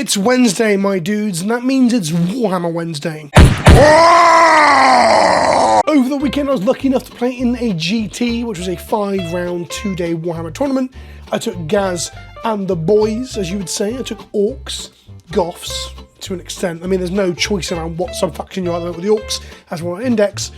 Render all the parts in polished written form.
It's Wednesday, my dudes, and that means it's Warhammer Wednesday. Over the weekend, I was lucky enough to play in a GT, which was a 5-round, 2-day Warhammer tournament. I took Ghaz and the boys, as you would say. I took Orks, Goths, to an extent. I mean, there's no choice around what sub-faction you are with the Orks, as well as Index,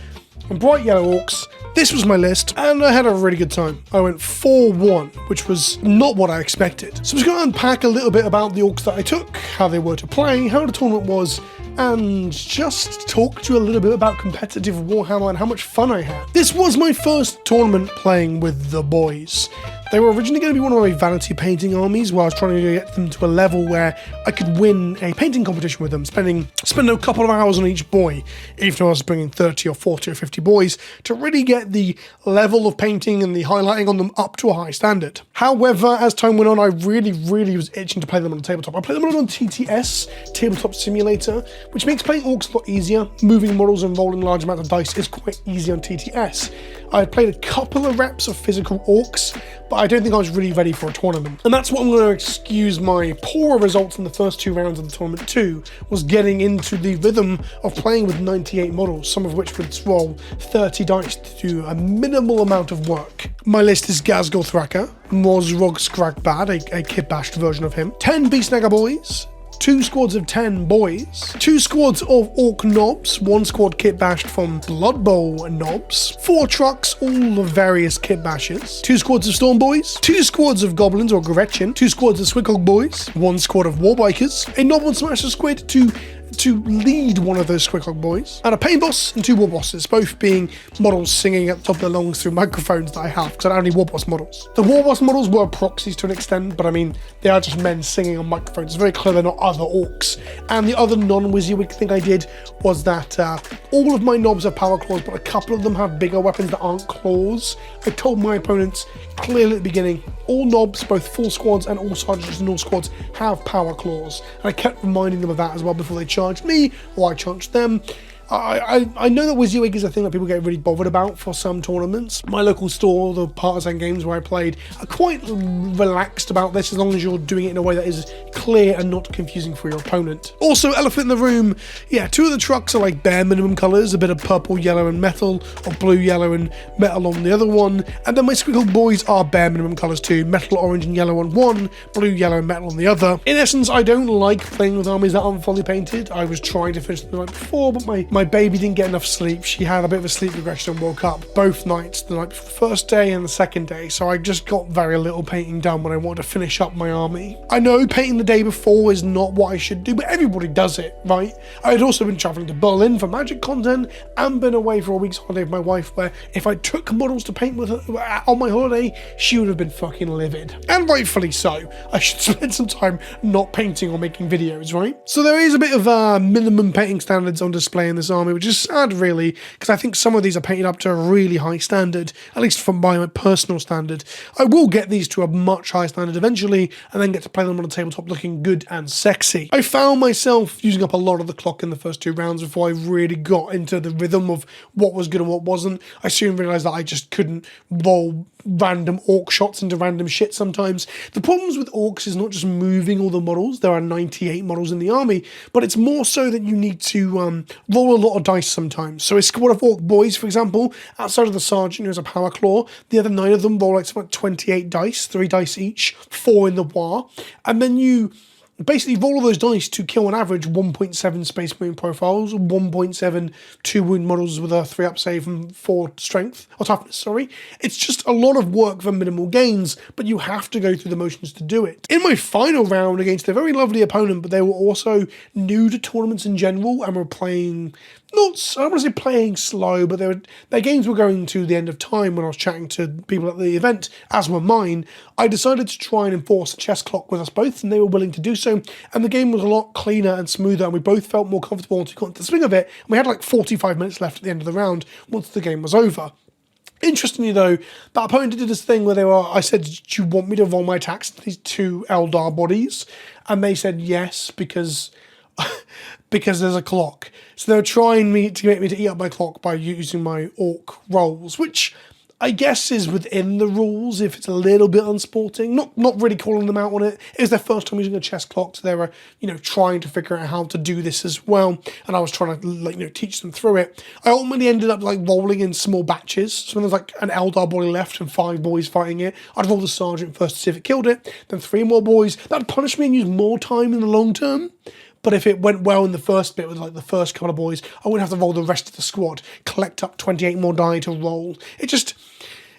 and bright yellow Orks. This was my list, and I had a really good time. I went 4-1, which was not what I expected. So I'm just going to unpack a little bit about the Orks that I took, how they were to play, how the tournament was, and just talk to you a little bit about competitive Warhammer and how much fun I had. This was my first tournament playing with the boys. They were originally going to be one of my vanity painting armies, where I was trying to get them to a level where I could win a painting competition with them, spending a couple of hours on each boy, even though I was bringing 30 or 40 or 50 boys, to really get the level of painting and the highlighting on them up to a high standard. However, as time went on, I really was itching to play them on the tabletop. I played them on TTS, Tabletop Simulator, which makes playing Orks a lot easier. Moving models and rolling large amounts of dice is quite easy on TTS. I had played a couple of reps of physical Orks, but I don't think I was really ready for a tournament. And that's what I'm going to excuse my poorer results in the first 2 rounds of the tournament too, was getting into the rhythm of playing with 98 models, some of which would roll 30 dice to do a minimal amount of work. My list is Ghaz Gulthraker, Mozrog Skragbad, a kit-bashed version of him, 10 Beastnagger boys, 2 squads of 10 boys, 2 squads of Ork knobs, 1 squad kit bashed from Blood Bowl knobs, 4 trucks, all of various kit bashes, 2 squads of Storm boys, 2 squads of Goblins or Gretchen, 2 squads of Squidhog boys, 1 squad of Warbikers, a Nob and Smasher Squid to lead one of those Squidhog boys, and a Pain Boss and 2 War Bosses, both being models singing at the top of their lungs through microphones that I have, because I don't have any War Boss models. The War Boss models were proxies to an extent, but I mean, they are just men singing on microphones. It's very clear they're not other Orks. And the other non-WYSIWYG thing I did was that all of my knobs have power claws, but a couple of them have bigger weapons that aren't claws. I told my opponents clearly at the beginning, all knobs, both full squads and all sergeants and all squads, have power claws. And I kept reminding them of that as well before they charged me or I charged them. I know that WYSIWYG is a thing that people get really bothered about for some tournaments. My local store, the Partisan Games where I played, are quite relaxed about this as long as you're doing it in a way that is clear and not confusing for your opponent. Also, elephant in the room, yeah, 2 of the trucks are like bare minimum colours, a bit of purple, yellow and metal, or blue, yellow and metal on the other one, and then my Squiggle boys are bare minimum colours too, metal, orange and yellow on one, blue, yellow and metal on the other. In essence, I don't like playing with armies that aren't fully painted. I was trying to finish them the night before, but my baby didn't get enough sleep. She had a bit of a sleep regression and woke up both nights, the night before, the first day and the second day, so I just got very little painting done when I wanted to finish up my army. I know painting the day before is not what I should do, but everybody does it, right? I had also been travelling to Berlin for Magic content and been away for a week's holiday with my wife, where if I took models to paint with her on my holiday, she would have been fucking livid. And rightfully so. I should spend some time not painting or making videos, right? So there is a bit of minimum painting standards on display in this army, which is sad really, because I think some of these are painted up to a really high standard, at least from my personal standard. I will get these to a much higher standard eventually, and then get to play them on the tabletop looking good and sexy. I found myself using up a lot of the clock in the first 2 rounds before I really got into the rhythm of what was good and what wasn't. I soon realised that I just couldn't roll random Ork shots into random shit sometimes. The problems with Orks is not just moving all the models. There are 98 models in the army, but it's more so that you need to roll a lot of dice sometimes. So a squad of Ork boys, for example, outside of the sergeant who has a power claw, the other 9 of them roll like something like 28 dice, 3 dice each, 4 in the war, and then you basically roll all those dice to kill on average 1.7 Space Marine profiles, 1.7 2-wound models with a 3-up save and 4 strength, or toughness, sorry. It's just a lot of work for minimal gains, but you have to go through the motions to do it. In my final round against a very lovely opponent, but they were also new to tournaments in general and were playing, I don't want to say playing slow, but their games were going to the end of time when I was chatting to people at the event, as were mine. I decided to try and enforce a chess clock with us both, and they were willing to do so, and the game was a lot cleaner and smoother, and we both felt more comfortable once we got into the swing of it, and we had like 45 minutes left at the end of the round once the game was over. Interestingly though, that opponent did this thing where I said, do you want me to roll my attacks into these 2 Eldar bodies? And they said yes, because there's a clock. So they were trying to get me to eat up my clock by using my Ork rolls, which I guess is within the rules if it's a little bit unsporting. Not really calling them out on it. It was their first time using a chess clock, so they were, trying to figure out how to do this as well. And I was trying to teach them through it. I ultimately ended up rolling in small batches. So when there's an Eldar body left and 5 boys fighting it, I'd roll the sergeant first to see if it killed it, then 3 more boys. That'd punish me and use more time in the long term. But if it went well in the first bit with the first couple of boys, I wouldn't have to roll the rest of the squad, collect up 28 more die to roll. It just,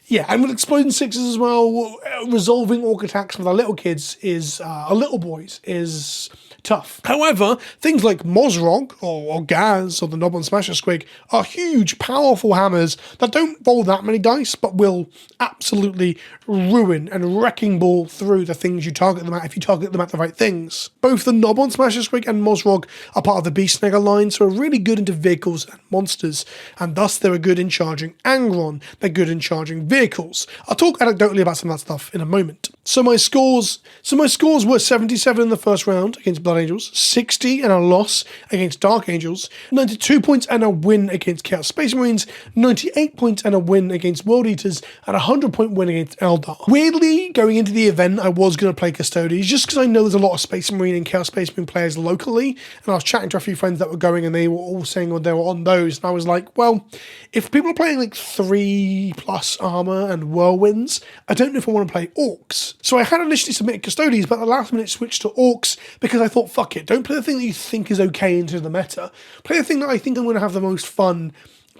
and with exploding 6s as well, resolving orc attacks with our little kids our little boys is tough. However, things like Mozrog or Ghaz or the Knob on Smasher Squig are huge, powerful hammers that don't roll that many dice, but will absolutely ruin and wrecking ball through the things you target them at if you target them at the right things. Both the Knob on Smasher Squig and Mozrog are part of the Beast Snagger line, so are really good into vehicles and monsters, and thus they're good in charging Angron. They're good in charging vehicles. I'll talk anecdotally about some of that stuff in a moment. So my scores were 77 in the first round against Blood Angels, 60 and a loss against Dark Angels, 92 points and a win against Chaos Space Marines, 98 points and a win against World Eaters, and a 100-point win against Eldar. Weirdly, going into the event, I was going to play Custodies, just because I know there's a lot of Space Marine and Chaos Space Marine players locally, and I was chatting to a few friends that were going, and they were all saying they were on those, and I was like, well, if people are playing 3+ armor and Whirlwinds, I don't know if I want to play Orks. So I had initially submitted Custodies, but at the last minute switched to Orks because I thought, fuck it, don't play the thing that you think is okay into the meta. Play the thing that I think I'm going to have the most fun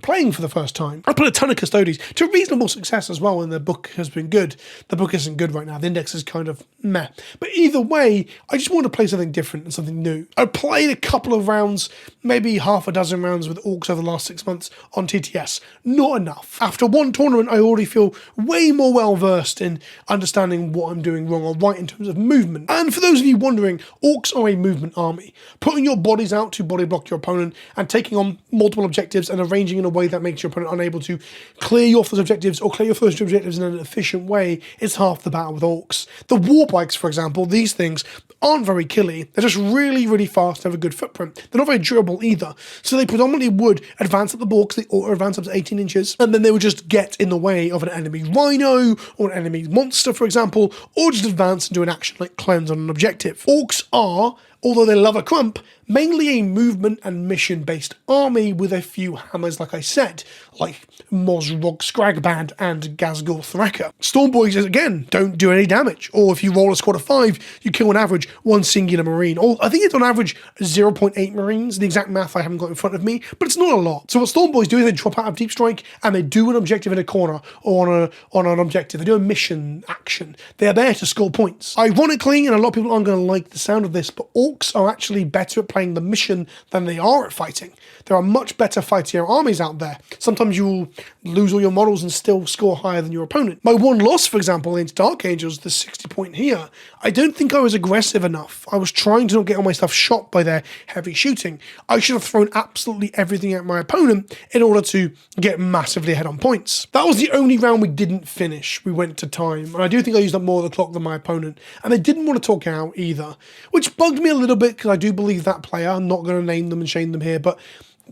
playing for the first time. I put a ton of Custodies to reasonable success as well, and the book has been good. The book isn't good right now. The index is kind of meh. But either way, I just wanted to play something different and something new. I played a couple of rounds, maybe half a dozen rounds with Orks over the last 6 months on TTS. Not enough. After one tournament, I already feel way more well-versed in understanding what I'm doing wrong or right in terms of movement. And for those of you wondering, Orks are a movement army. Putting your bodies out to body block your opponent and taking on multiple objectives and arranging in a way that makes your opponent unable to clear you off those objectives or clear your first objectives in an efficient way is half the battle with Orks. The war bikes, for example, these things aren't very killy. They're just really, really fast and have a good footprint. They're not very durable either. So they predominantly would advance up the ball because they auto advance up to 18 inches, and then they would just get in the way of an enemy rhino or an enemy monster, for example, or just advance and do an action like cleanse on an objective. Orks are, although they love a crump, mainly a movement and mission-based army with a few hammers, like I said, like Mozrog Scragband and Ghazghkull Thraka. Stormboys, again, don't do any damage, or if you roll a squad of 5, you kill on average 1 singular Marine, or I think it's on average 0.8 Marines, the exact math I haven't got in front of me, but it's not a lot. So what Stormboys do is they drop out of Deep Strike, and they do an objective in a corner, or on an objective. They do a mission action. They are there to score points. Ironically, and a lot of people aren't going to like the sound of this, but Orks are actually better at playing the mission than they are at fighting. There are much better fightier armies out there. Sometimes you will lose all your models and still score higher than your opponent. My one loss, for example, against Dark Angels, the 60 point here, I don't think I was aggressive enough. I was trying to not get all my stuff shot by their heavy shooting. I should have thrown absolutely everything at my opponent in order to get massively ahead on points. That was the only round we didn't finish. We went to time, and I do think I used up more of the clock than my opponent, and they didn't want to talk out either, which bugged me a little bit because I do believe that player. I'm not going to name them and shame them here, but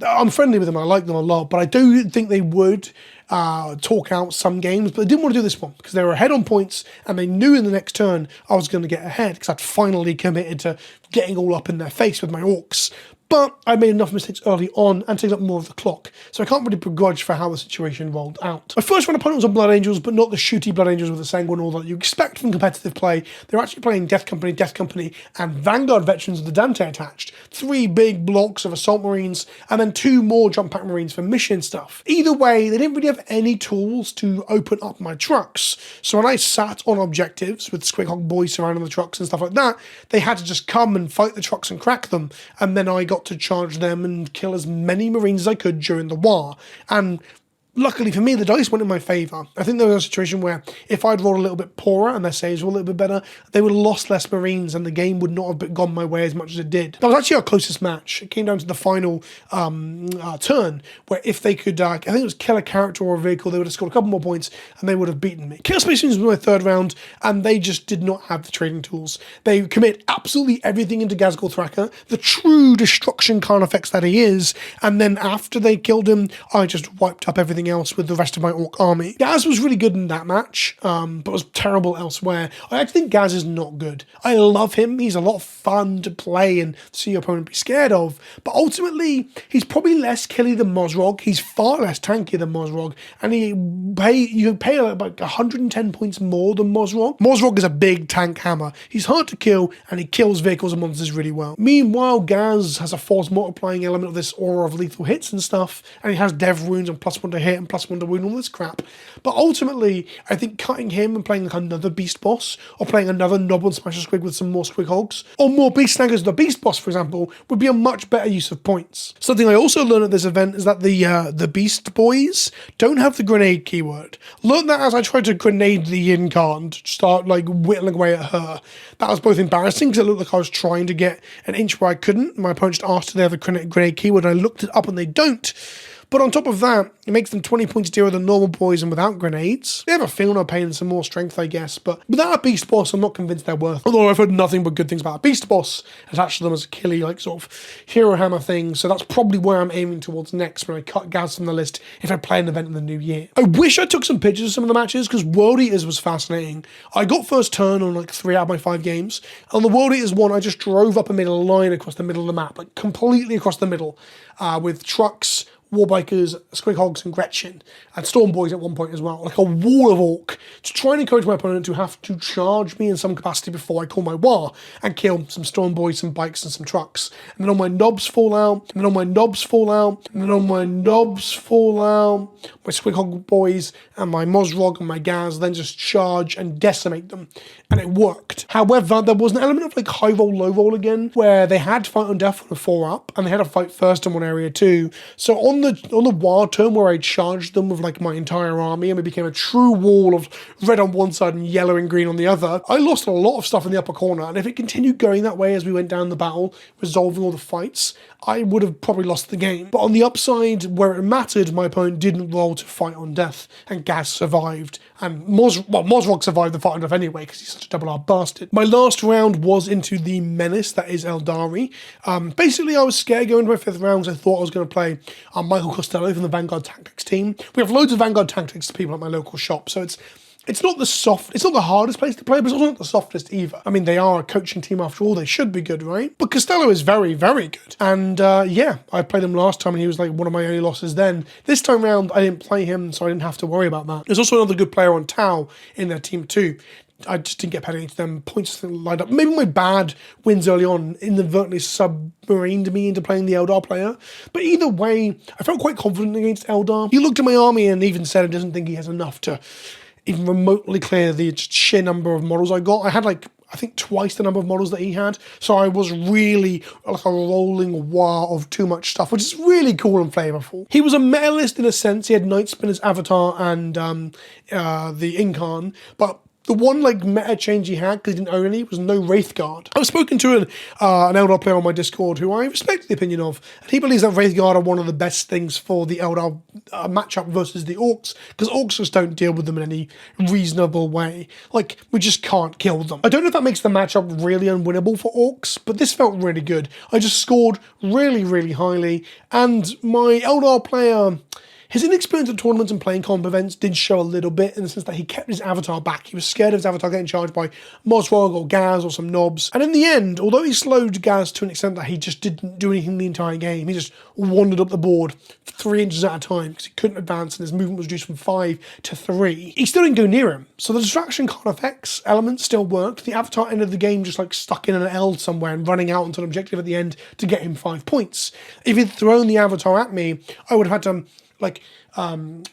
I'm friendly with them. I like them a lot, but I do think they would talk out some games, but they didn't want to do this one because they were ahead on points and they knew in the next turn I was going to get ahead because I'd finally committed to getting all up in their face with my Orks. But I made enough mistakes early on and taken up more of the clock, so I can't really begrudge for how the situation rolled out. My first round opponent was on Blood Angels, but not the shooty Blood Angels with the Sanguine that you expect from competitive play. They're actually playing Death Company, and Vanguard veterans with the Dante attached. 3 big blocks of Assault Marines, and then 2 more Jump Pack Marines for mission stuff. Either way, they didn't really have any tools to open up my trucks, so when I sat on objectives with Squighog boys surrounding the trucks and stuff like that, they had to just come and fight the trucks and crack them, and then I got to charge them and kill as many Marines as I could during the war. And luckily for me, the dice went in my favour. I think there was a situation where if I'd rolled a little bit poorer and their saves were a little bit better, they would have lost less Marines and the game would not have gone my way as much as it did. That was actually our closest match. It came down to the final turn, where if they could, I think it was kill a character or a vehicle, they would have scored a couple more points and they would have beaten me. Chaos Space Marines was my third round, and they just did not have the trading tools. They commit absolutely everything into Ghazghkull Thraka, the true destruction Carnifex that he is, and then after they killed him, I just wiped up everything everything else with the rest of my Orc army. Ghaz was really good in that match, but was terrible elsewhere. I actually think Ghaz is not good. I love him. He's a lot of fun to play and see your opponent be scared of, but ultimately, he's probably less killy than Mozrog. He's far less tanky than Mozrog, and you pay about 110 points more than Mozrog. Mozrog is a big tank hammer. He's hard to kill, and he kills vehicles and monsters really well. Meanwhile, Ghaz has a force multiplying element of this aura of lethal hits and stuff, and he has dev runes and +1 to hit and +1 to wound, all this crap. But ultimately, I think cutting him and playing like another beast boss, or playing another Noble and Smasher Squig with some more Squig Hogs, or more beast snaggers with the beast boss, for example, would be a much better use of points. Something I also learned at this event is that the beast boys don't have the grenade keyword. Learned that as I tried to grenade the Incarn to start like whittling away at her. That was both embarrassing because it looked like I was trying to get an inch where I couldn't. My opponent just asked if they have a grenade keyword, and I looked it up and they don't. But on top of that, it makes them 20 points dearer than normal boys and without grenades. They have a feel no pain and some more strength, I guess, but without a beast boss, I'm not convinced they're worth it. Although I've heard nothing but good things about a beast boss attached to them as a killy, like sort of hero hammer thing, so that's probably where I'm aiming towards next when I cut Ghaz from the list if I play an event in the new year. I wish I took some pictures of some of the matches, because World Eaters was fascinating. I got first turn on like 3 out of my 5 games. On the World Eaters one, I just drove up a middle line across the middle of the map, like completely across the middle, with trucks, Warbikers, Squig Hogs, and Gretchen, and Storm Boys at one point as well, like a wall of Orc, to try and encourage my opponent to have to charge me in some capacity before I call my war, and kill some Storm Boys, some bikes, and some trucks. And then all my knobs fall out, and then all my knobs fall out, and then all my knobs fall out, my Squig Hog Boys, and my Mozrog, and my Ghaz then just charge and decimate them, and it worked. However, there was an element of like high roll, low roll again, where they had fight on death on a 4-up, and they had a fight first in one area too. So on the war turn where I charged them with like my entire army and it became a true wall of red on one side and yellow and green on the other, I lost a lot of stuff in the upper corner, and if it continued going that way as we went down the battle, resolving all the fights, I would have probably lost the game. But on the upside, where it mattered, my opponent didn't roll to fight on death, and Ghaz survived, and Mozrog survived the fight on death anyway, because he's such a double-R bastard. My last round was into the menace that is Eldari. Basically, I was scared going to my 5th round because I thought I was going to play Michael Costello from the Vanguard Tactics team. We have loads of Vanguard Tactics people at my local shop, so it's not the hardest place to play, but it's also not the softest either. I mean, they are a coaching team after all. They should be good, right? But Costello is very, very good. And yeah, I played him last time and he was like one of my only losses then. This time round, I didn't play him, so I didn't have to worry about that. There's also another good player on Tau in their team too. I just didn't get paired against them. Points lined up. Maybe my bad wins early on inadvertently submarined me into playing the Eldar player. But either way, I felt quite confident against Eldar. He looked at my army and even said he doesn't think he has enough to even remotely clear the sheer number of models I got. I had like, I think twice the number of models that he had. So I was really like a rolling wah of too much stuff, which is really cool and flavorful. He was a metalist in a sense. He had Night Spinner's Avatar and the Incarn, but the one like meta change he had, because he didn't own any, was no Wraithguard. I've spoken to an Eldar player on my Discord who I respect the opinion of, and he believes that Wraithguard are one of the best things for the Eldar matchup versus the Orks, because Orks just don't deal with them in any reasonable way. Like, we just can't kill them. I don't know if that makes the matchup really unwinnable for Orks, but this felt really good. I just scored really, really highly, and my Eldar player, his inexperience at tournaments and playing comp events did show a little bit, in the sense that he kept his avatar back. He was scared of his avatar getting charged by Mozrog or Ghaz or some knobs. And in the end, although he slowed Ghaz to an extent that he just didn't do anything the entire game, he just wandered up the board for 3 inches at a time because he couldn't advance and his movement was reduced from 5 to 3. He still didn't go near him. So the distraction card effects element still worked. The avatar ended the game just like stuck in an L somewhere and running out onto an objective at the end to get him 5 points. If he'd thrown the avatar at me, I would have had to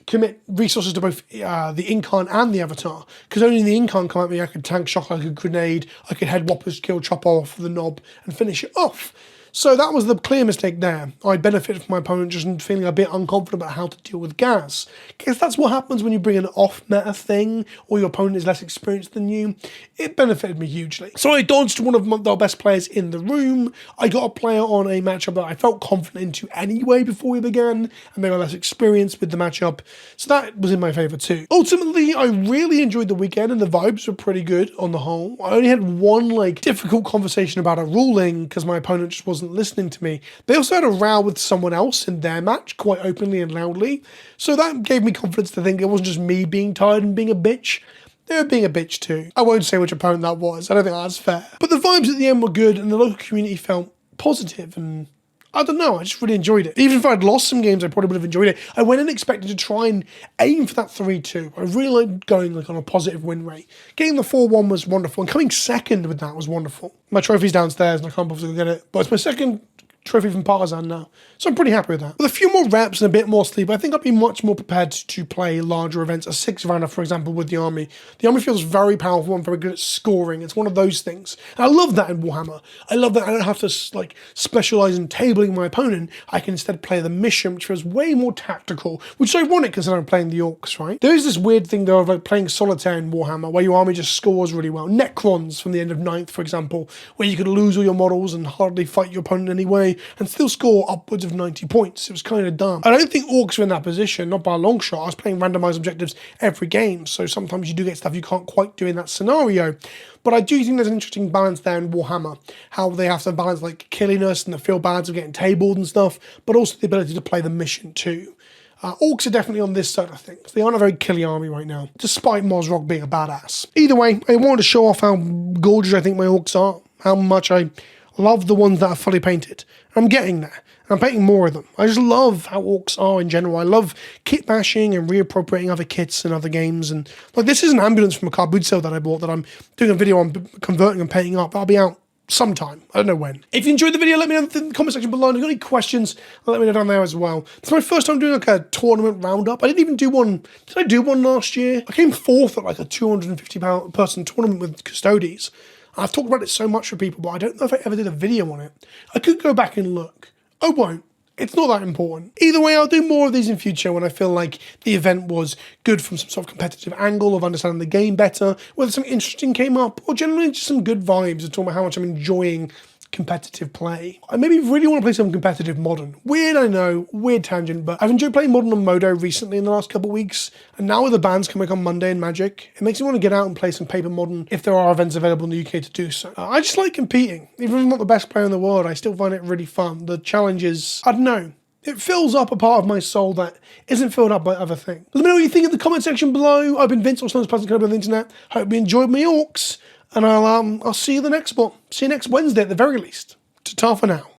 commit resources to both the Incarn and the Avatar, because only the Incarn come at me, I could tank shock, I could grenade, I could head whoppers, kill, chop off the knob and finish it off. So that was the clear mistake there. I benefited from my opponent just feeling a bit unconfident about how to deal with Ghaz. Because that's what happens when you bring an off-meta thing, or your opponent is less experienced than you. It benefited me hugely. So I dodged one of the best players in the room. I got a player on a matchup that I felt confident into anyway before we began, and they were less experienced with the matchup. So that was in my favour too. Ultimately, I really enjoyed the weekend, and the vibes were pretty good on the whole. I only had one difficult conversation about a ruling, because my opponent just wasn't wasn't listening to me. They also had a row with someone else in their match, quite openly and loudly. So that gave me confidence to think it wasn't just me being tired and being a bitch. They were being a bitch too. I won't say which opponent that was. I don't think that's fair. But the vibes at the end were good, and the local community felt positive, and I don't know, I just really enjoyed it. Even if I'd lost some games, I probably would have enjoyed it. I went in expecting to try and aim for that 3-2. I really liked going on a positive win rate. Getting the 4-1 was wonderful, and coming second with that was wonderful. My trophy's downstairs, and I can't bother to get it, but it's my second trophy from Partisan now, so I'm pretty happy with that. With a few more reps and a bit more sleep, I think I'd be much more prepared to play larger events, a 6-rounder, for example, with the Army. The Army feels very powerful and very good at scoring. It's one of those things. And I love that in Warhammer. I love that I don't have to specialize in tabling my opponent. I can instead play the mission, which feels way more tactical, which is ironic considering I'm playing the Orks, right? There is this weird thing though of playing solitaire in Warhammer, where your army just scores really well. Necrons from the end of 9th, for example, where you could lose all your models and hardly fight your opponent anyway, and still score upwards of 90 points. It was kind of dumb. I don't think Orks were in that position, not by a long shot. I was playing randomized objectives every game, so sometimes you do get stuff you can't quite do in that scenario. But I do think there's an interesting balance there in Warhammer, how they have to balance killiness and the feel bads of getting tabled and stuff, but also the ability to play the mission too. Orks are definitely on this side of things. They aren't a very killy army right now, despite Mozrok being a badass. Either way, I wanted to show off how gorgeous I think my Orks are, how much I love the ones that are fully painted. I'm getting there. I'm painting more of them. I just love how Orks are in general. I love kit bashing and reappropriating other kits in other games. And this is an ambulance from a car boot sale that I bought that I'm doing a video on converting and painting up. That'll be out sometime. I don't know when. If you enjoyed the video, let me know in the comment section below. And if you've got any questions, let me know down there as well. It's my first time doing a tournament roundup. I didn't even do one. Did I do one last year? I came fourth at a 250 person tournament with Custodes. I've talked about it so much with people, but I don't know if I ever did a video on it. I could go back and look. I won't. It's not that important. Either way, I'll do more of these in future when I feel like the event was good from some sort of competitive angle of understanding the game better, whether something interesting came up, or generally just some good vibes of talking about how much I'm enjoying competitive play. I maybe really want to play some competitive Modern. Weird, I know, weird tangent, but I've enjoyed playing Modern on Modo recently in the last couple of weeks, and now with the bans coming on Monday in Magic, it makes me want to get out and play some paper Modern if there are events available in the UK to do so. I just like competing. Even if I'm not the best player in the world, I still find it really fun. The challenge is, I don't know, it fills up a part of my soul that isn't filled up by other things. Let me know what you think in the comment section below. I've been Vince, or Snow's Pleasant Club on the internet. Hope you enjoyed my Orks. And I'll see you the next one. See you next Wednesday at the very least. Ta-ta for now.